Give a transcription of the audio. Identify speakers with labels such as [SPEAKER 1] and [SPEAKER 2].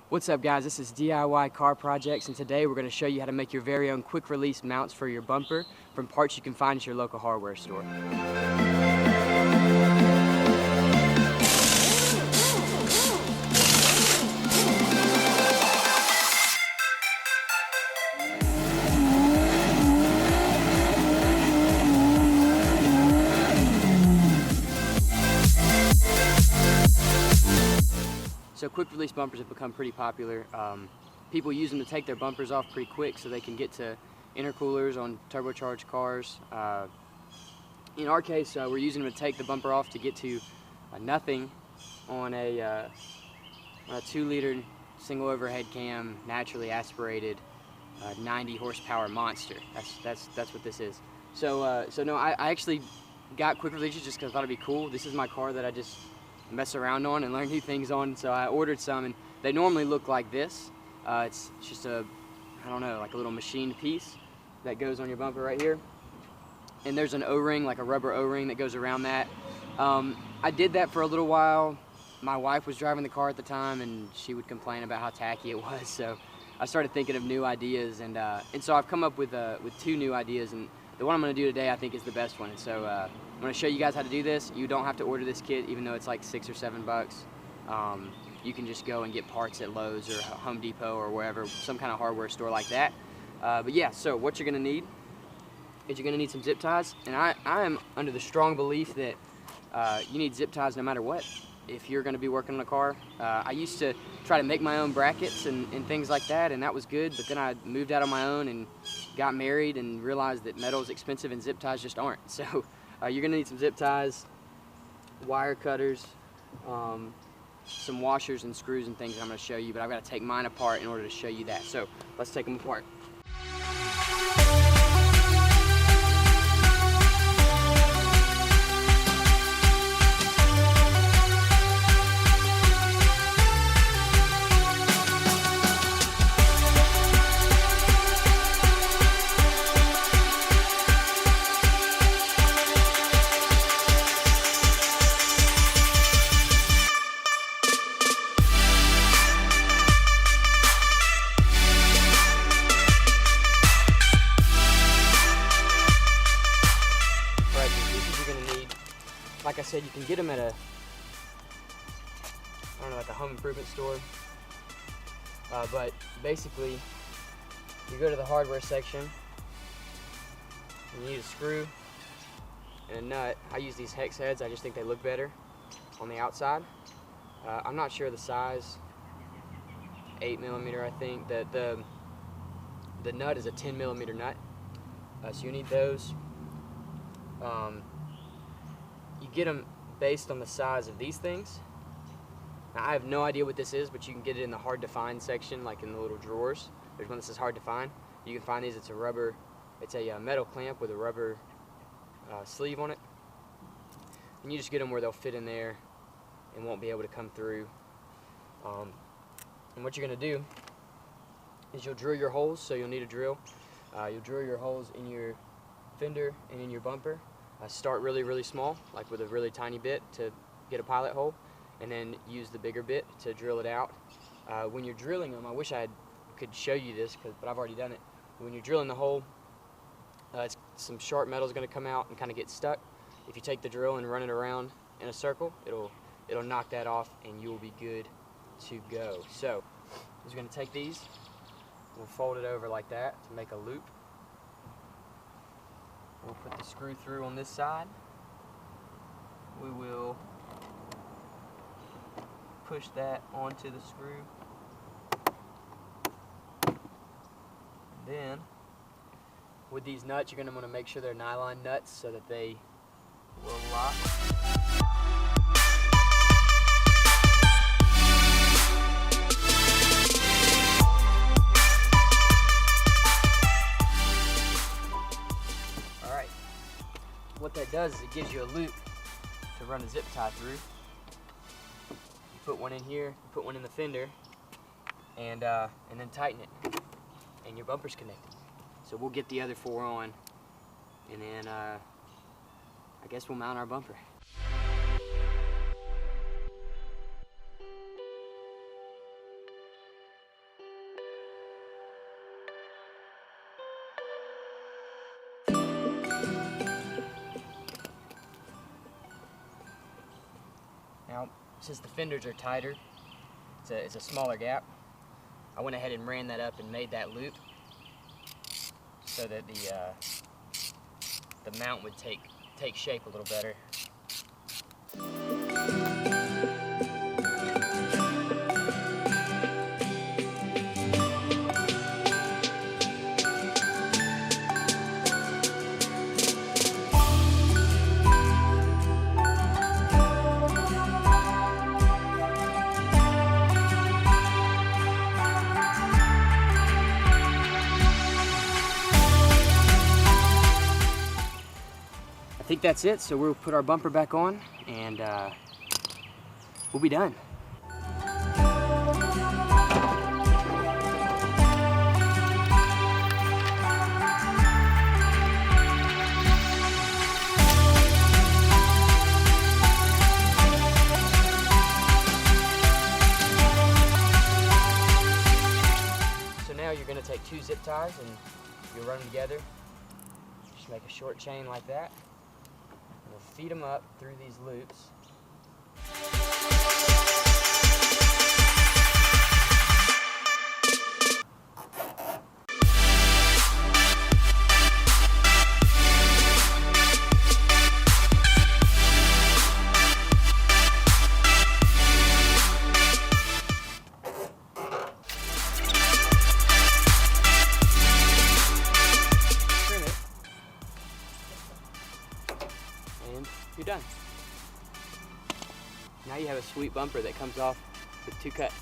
[SPEAKER 1] What's up guys, this is DIY Car Projects, and today we're going to show you how to make your very own quick release mounts for your bumper from parts you can find at your local hardware store. So quick release bumpers have become pretty popular. People use them to take their bumpers off pretty quick so they can get to intercoolers on turbocharged cars. In our case, we're using them to take the bumper off to get to nothing on a 2-liter single overhead cam, naturally aspirated, 90 horsepower monster. That's what this is. So no, I actually got quick releases just because I thought it'd be cool. This is my car that I just mess around on and learn new things on, so I ordered some, and they normally look like this. It's just I don't know, like a little machined piece that goes on your bumper right here, and there's an O-ring, like a rubber O-ring that goes around that. I did that for a little while. My wife was driving the car at the time and she would complain about how tacky it was, so I started thinking of new ideas, and so I've come up with 2 new ideas, and the one I'm going to do today I think is the best one. And so I'm going to show you guys how to do this. You don't have to order this kit, even though it's like $6 or $7. You can just go and get parts at Lowe's or Home Depot or wherever, some kind of hardware store like that. But yeah, so what you're going to need is you're going to need some zip ties, and I am under the strong belief that you need zip ties no matter what if you're going to be working on a car. I used to try to make my own brackets and things like that, and that was good, but then I moved out on my own and got married and realized that metal is expensive and zip ties just aren't. So you're going to need some zip ties, wire cutters, some washers and screws and things that I'm going to show you, but I've got to take mine apart in order to show you that. So let's take them apart. Like I said, you can get them at I don't know, like a home improvement store. But basically, you go to the hardware section, you need a screw and a nut. I use these hex heads, I just think they look better on the outside. I'm not sure the size, 8mm I think. The nut is a 10mm nut, so you need those. You get them based on the size of these things. Now, I have no idea what this is, but you can get it in the hard to find section, like in the little drawers. There's one that says hard to find. You can find these. It's a metal clamp with a rubber sleeve on it. And you just get them where they'll fit in there and won't be able to come through. And what you're going to do is you'll drill your holes, so you'll need a drill. You'll drill your holes in your fender and in your bumper. Start really small, like with a really tiny bit to get a pilot hole, and then use the bigger bit to drill it out. When you're drilling them, I wish I could show you this, but I've already done it. When you're drilling the hole, some sharp metal is going to come out and kind of get stuck. If you take the drill and run it around in a circle, it'll knock that off, and you'll be good to go. So we're going to take these, we'll fold it over like that to make a loop. We'll put the screw through on this side. We will push that onto the screw. And then, with these nuts, you're going to want to make sure they're nylon nuts so that they will lock. What that does is it gives you a loop to run a zip tie through. You put one in here, you put one in the fender, and then tighten it, and your bumper's connected. So we'll get the other 4 on, and then I guess we'll mount our bumper. since the fenders are tighter, it's a smaller gap, I went ahead and ran that up and made that loop so that the mount would take shape a little better. I think that's it, so we'll put our bumper back on and we'll be done. So now you're going to take 2 zip ties and you'll run them together. Just make a short chain like that. We'll feed them up through these loops. Trim it. And you're done. Now you have a sweet bumper that comes off with 2 cuts.